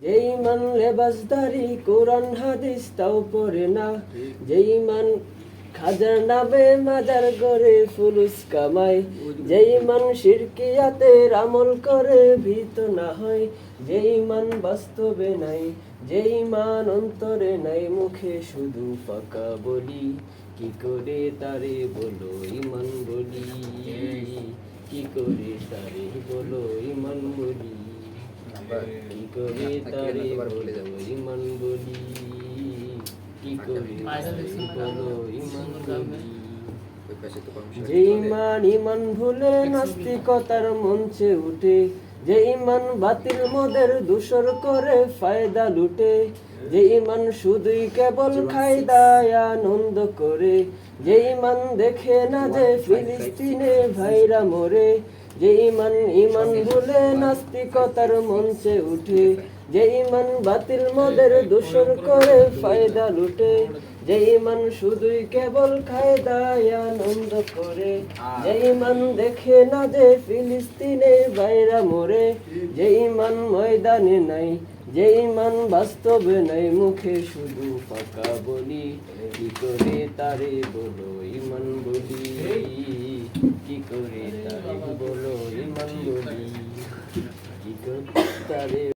যেই মান লেবাসদারি কোরআন হাদিস তাও পড়ে না, যেই মান খাজার নামে মাজার করে ফুলুস কামাই, যেই মান শিরকিয়াতের আমল করে ভীত না হয়, যেই মান বাস্তবে নাই, যেই মান অন্তরে নাই, মুখে শুধু ফাঁকা বলি, কি করে তারে বলো ইমান বলি, কি করে তারে বলো ইমান বলি, কি করে তারে বলো ইমান বলি, কি করে তারে বলো ইমান বলি। যে ইমান ভুলে নাস্তিকতার মঞ্চে উঠে, যে ইমান বাতিল মদের দূষর করে ফায়দা লুটে, যে ইমান শুধুই কেবল খায় দায় আনন্দ করে, যে ইমান দেখে না যে ফিলিস্তিনে ভাইরা মরে, যে ইমান ভুলে নাস্তিকতার মঞ্চে উঠে, যে ইমান বাতিল মদের দূষর করে ফায়দা লুটে, যে ইমান শুধুই কেবল খায় দায় আনন্দ করে, যে ইমান দেখে না যে ফিলিস্তিনে ভাইরা মরে, যে ইমান ময়দানে নাই, যে ইমান বাস্তবে নাই, মুখে শুধু ফাঁকা বলি, কি করে তারে বলো ইমান বলি, কি করে তারে বলো ইমান বলি, কি করে তারে